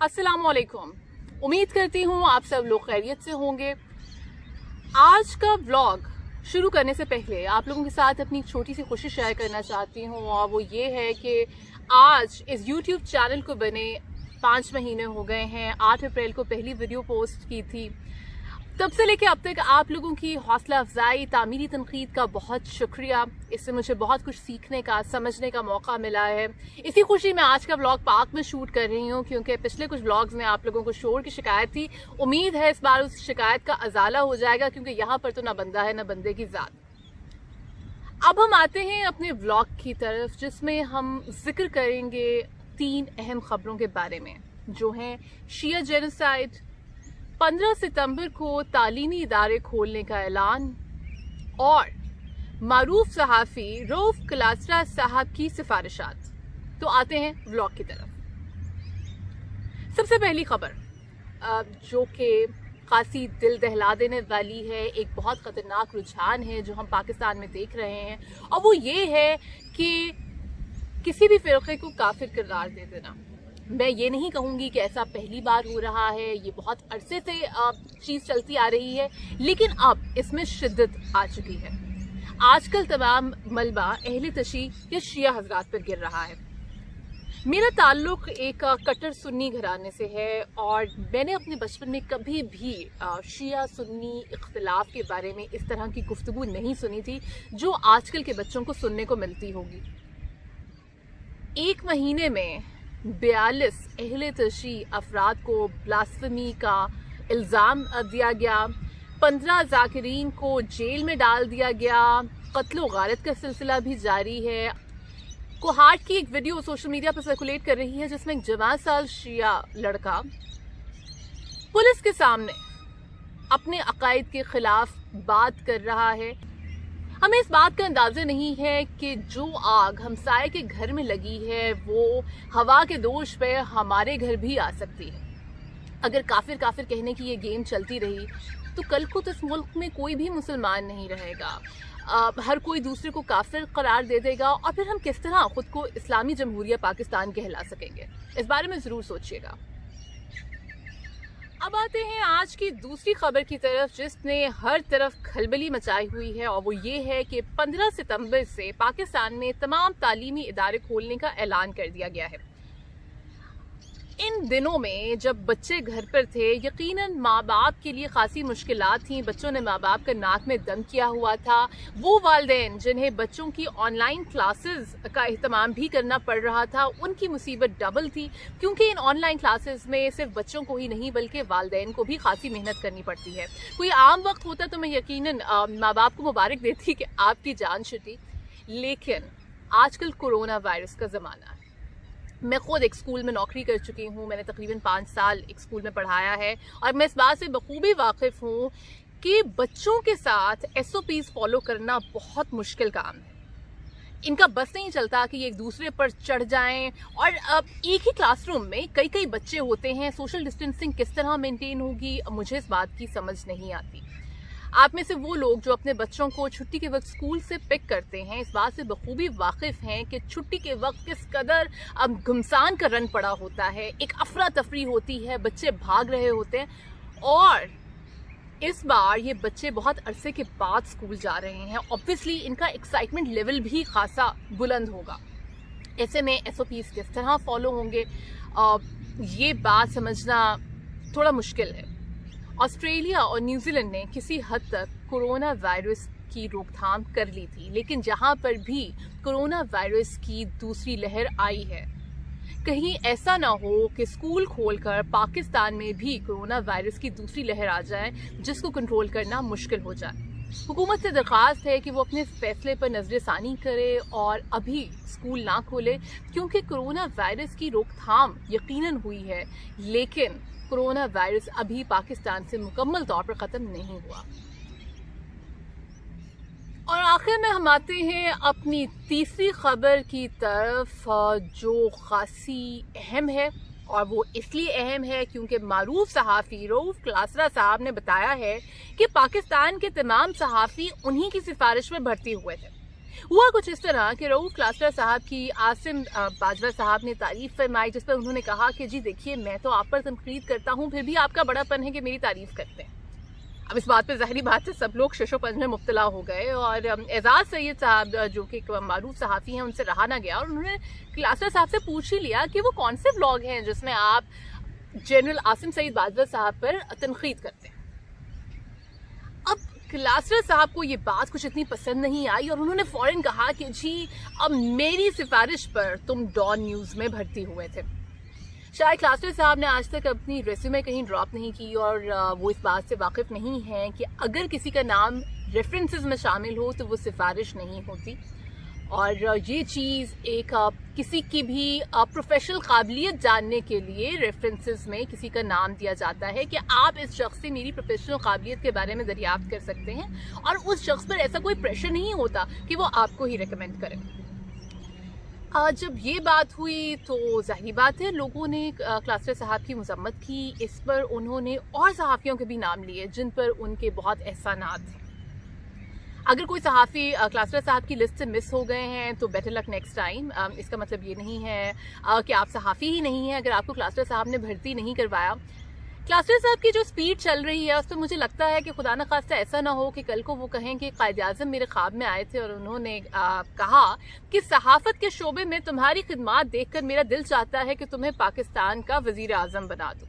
अस्सलाम वालेकुम। उम्मीद करती हूँ आप सब लोग खैरियत से होंगे। आज का व्लॉग शुरू करने से पहले आप लोगों के साथ अपनी छोटी सी खुशी शेयर करना चाहती हूँ, और वो ये है कि आज इस YouTube चैनल को बने 5 महीने हो गए हैं। 8 अप्रैल को पहली वीडियो पोस्ट की थी। तब से लेके अब तक आप लोगों की हौसला अफजाई, तामीरी तनकीद का बहुत शुक्रिया। इससे मुझे बहुत कुछ सीखने का, समझने का मौका मिला है। इसी खुशी में आज का व्लॉग पार्क में शूट कर रही हूँ, क्योंकि पिछले कुछ व्लॉग्स में आप लोगों को शोर की शिकायत थी। उम्मीद है इस बार उस शिकायत का अजाला हो जाएगा, क्योंकि यहाँ पर तो ना बंदा है ना बंदे की जात। अब हम आते हैं अपने व्लॉग की तरफ, जिसमें हम जिक्र करेंगे 3 अहम खबरों के बारे में, जो हैं शिया जेनोसाइड, 15 सितंबर को तालीमी इदारे खोलने का ऐलान, और मारूफ सहाफ़ी रऊफ क्लासरा साहब की सिफारिशात। तो आते हैं व्लॉग की तरफ। सबसे पहली खबर जो कि खासी दिल दहला देने वाली है, एक बहुत ख़तरनाक रुझान है जो हम पाकिस्तान में देख रहे हैं, और वो ये है कि किसी भी फ़िरक़े को काफिर करार दे देना। मैं ये नहीं कहूँगी कि ऐसा पहली बार हो रहा है, ये बहुत अरसे से चीज़ चलती आ रही है, लेकिन अब इसमें शिद्दत आ चुकी है। आजकल तमाम मलबा अहले तशी या शिया हजरात पर गिर रहा है। मेरा ताल्लुक़ एक कट्टर सुन्नी घराने से है, और मैंने अपने बचपन में कभी भी शिया सुन्नी इख्तिलाफ के बारे में इस तरह की गुफ्तगू नहीं सुनी थी जो आजकल के बच्चों को सुनने को मिलती होगी। 1 महीने में 42 अहले तशी अफराद को ब्लास्फेमी का इल्ज़ाम दिया गया, 15 ज़ाकिरीन को जेल में डाल दिया गया, कत्ल गारत का सिलसिला भी जारी है। कोहाट की एक वीडियो सोशल मीडिया पर सर्कुलेट कर रही है, जिसमें एक जवान साल शिया लड़का पुलिस के सामने अपने अकायद के खिलाफ बात कर रहा है। हमें इस बात का अंदाज़ा नहीं है कि जो आग हमसाये के घर में लगी है वो हवा के दोष पे हमारे घर भी आ सकती है। अगर काफिर काफिर कहने की ये गेम चलती रही तो कल को तो इस मुल्क में कोई भी मुसलमान नहीं रहेगा। हर कोई दूसरे को काफिर करार दे देगा, और फिर हम किस तरह खुद को इस्लामी जमहूरिया पाकिस्तान कहला सकेंगे? इस बारे में ज़रूर सोचिएगा। अब आते हैं आज की दूसरी खबर की तरफ, जिसने हर तरफ खलबली मचाई हुई है, और वो ये है कि 15 सितंबर से पाकिस्तान में तमाम तालीमी इदारे खोलने का ऐलान कर दिया गया है। इन दिनों में जब बच्चे घर पर थे, यकीनन माँ बाप के लिए खासी मुश्किलात थी। बच्चों ने माँ बाप का नाक में दम किया हुआ था। वो वालिदैन जिन्हें बच्चों की ऑनलाइन क्लासेस का एहतमाम भी करना पड़ रहा था, उनकी मुसीबत डबल थी, क्योंकि इन ऑनलाइन क्लासेस में सिर्फ बच्चों को ही नहीं बल्कि वालिदैन को भी खासी मेहनत करनी पड़ती है। कोई आम वक्त होता तो मैं यकीनन माँ बाप को मुबारक देती कि आपकी जान छुटी, लेकिन आजकल कोरोना वायरस का ज़माना है। मैं खुद एक स्कूल में नौकरी कर चुकी हूँ। मैंने तकरीबन 5 साल एक स्कूल में पढ़ाया है, और मैं इस बात से बखूबी वाकिफ़ हूँ कि बच्चों के साथ SOPs फॉलो करना बहुत मुश्किल काम है। इनका बस नहीं चलता कि ये एक दूसरे पर चढ़ जाएं, और अब एक ही क्लासरूम में कई बच्चे होते हैं। सोशल डिस्टेंसिंग किस तरह मेंटेन होगी, मुझे इस बात की समझ नहीं आती। आप में से वो लोग जो अपने बच्चों को छुट्टी के वक्त स्कूल से पिक करते हैं, इस बात से बखूबी वाकिफ़ हैं कि छुट्टी के वक्त किस कदर अब घुमसान का रन पड़ा होता है, एक अफरा तफरी होती है, बच्चे भाग रहे होते हैं। और इस बार ये बच्चे बहुत अरसे के बाद स्कूल जा रहे हैं, ऑब्वियसली इनका एक्साइटमेंट लेवल भी खासा बुलंद होगा। ऐसे में SOPs किस तरह फॉलो होंगे, ये बात समझना थोड़ा मुश्किल है। ऑस्ट्रेलिया और न्यूजीलैंड ने किसी हद तक कोरोना वायरस की रोकथाम कर ली थी, लेकिन जहां पर भी कोरोना वायरस की दूसरी लहर आई है, कहीं ऐसा ना हो कि स्कूल खोलकर पाकिस्तान में भी कोरोना वायरस की दूसरी लहर आ जाए, जिसको कंट्रोल करना मुश्किल हो जाए। हुकूमत से दरख्वास्त है कि वो अपने फैसले पर नजरसानी करे और अभी स्कूल ना खोले, क्योंकि कोरोना वायरस की रोकथाम यकीनन हुई है, लेकिन कोरोना वायरस अभी पाकिस्तान से मुकम्मल तौर पर ख़त्म नहीं हुआ। और आखिर में हम आते हैं अपनी तीसरी खबर की तरफ, जो खासी अहम है, और वो इसलिए अहम है क्योंकि मारूफ सहाफ़ी रऊफ क्लासरा साहब ने बताया है कि पाकिस्तान के तमाम सहाफ़ी उन्हीं की सिफारिश में भर्ती हुए थे। हुआ कुछ इस तरह कि रऊफ क्लास्टर साहब की आसिम बाजवा साहब ने तारीफ फरमाई, जिस पर उन्होंने कहा कि जी देखिए मैं तो आप पर तनकीद करता हूँ, फिर भी आपका बड़ापन है कि मेरी तारीफ करते हैं। अब इस बात पे ज़ाहिरी बात है सब लोग शशोपंज में मुब्तला हो गए और एजाज सैयद साहब जो कि मारूफ सहाफ़ी हैं उनसे रहा ना गया और उन्होंने क्लास्टर साहब से पूछ ही लिया कि वो कौन से व्लॉग हैं जिसमें आप जनरल आसिम सईद बाजवा साहब पर तनकीद करते हैं। अब क्लास्टर साहब को ये बात कुछ इतनी पसंद नहीं आई और उन्होंने फौरन कहा कि जी अब मेरी सिफारिश पर तुम डॉन न्यूज़ में भर्ती हुए थे। शायद क्लास्टर साहब ने आज तक अपनी रेज्यूमे कहीं ड्रॉप नहीं की और वो इस बात से वाकिफ नहीं है कि अगर किसी का नाम रेफरेंसेस में शामिल हो तो वो सिफारिश नहीं होती। और ये चीज़ एक किसी की भी प्रोफेशनल काबिलियत जानने के लिए रेफरेंसेस में किसी का नाम दिया जाता है कि आप इस शख्स से मेरी प्रोफेशनल काबिलियत के बारे में दरियाफ्त कर सकते हैं और उस शख्स पर ऐसा कोई प्रेशर नहीं होता कि वो आपको ही रेकमेंड करे। जब ये बात हुई तो ज़ाहिर बात है लोगों ने क्लास्टर साहब की मजम्मत की। इस पर उन्होंने और सहाफ़ियों के भी नाम लिए जिन पर उनके बहुत एहसानात हैं। अगर कोई सहाफ़ी क्लास्टर साहब की लिस्ट से मिस हो गए हैं तो बेटर लक नेक्स्ट टाइम। इसका मतलब ये नहीं है कि आप सहाफ़ी ही नहीं हैं अगर आपको क्लास्टर साहब ने भर्ती नहीं करवाया। क्लास्टर साहब की जो स्पीड चल रही है उस पर मुझे लगता है कि खुदा न खास्ता ऐसा ना हो कि कल को वो कहें कि कायद आज़म मेरे ख्वाब में आए थे और उन्होंने कहा कि सहाफ़त के शोबे में तुम्हारी खिदमात देखकर मेरा दिल चाहता है कि तुम्हें पाकिस्तान का वज़ीर आज़म बना दूं।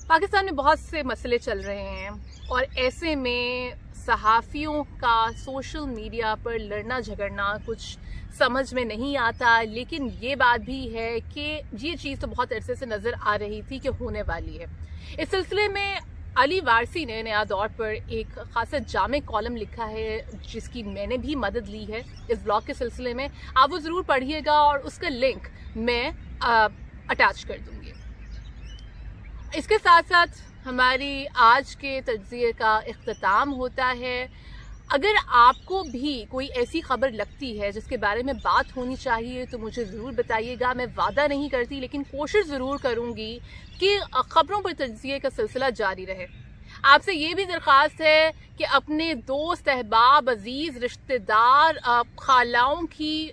पाकिस्तान में बहुत से मसले चल रहे हैं और ऐसे में सहाफ़ियों का सोशल मीडिया पर लड़ना झगड़ना कुछ समझ में नहीं आता। लेकिन ये बात भी है कि ये चीज़ तो बहुत अरसे से नज़र आ रही थी कि होने वाली है। इस सिलसिले में अली वारसी ने नया दौर पर एक खासा जामे कॉलम लिखा है जिसकी मैंने भी मदद ली है इस ब्लॉग के सिलसिले में। आप वो ज़रूर पढ़िएगा और उसका लिंक मैं अटैच कर दूँगी। इसके साथ साथ हमारी आज के तज्ज़िये का इख्तिताम होता है। अगर आपको भी कोई ऐसी खबर लगती है जिसके बारे में बात होनी चाहिए तो मुझे ज़रूर बताइएगा। मैं वादा नहीं करती लेकिन कोशिश ज़रूर करूँगी कि खबरों पर तज्ज़िये का सिलसिला जारी रहे। आपसे ये भी दरख्वास्त है कि अपने दोस्त, अहबाब, अजीज़, रिश्तेदार, खालाओं की,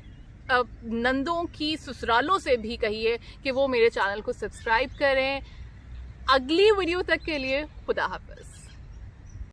नंदों की, ससुरालों से भी कहिए कि वो मेरे चैनल को सब्सक्राइब करें। अगली वीडियो तक के लिए खुदा हाफ़िज़।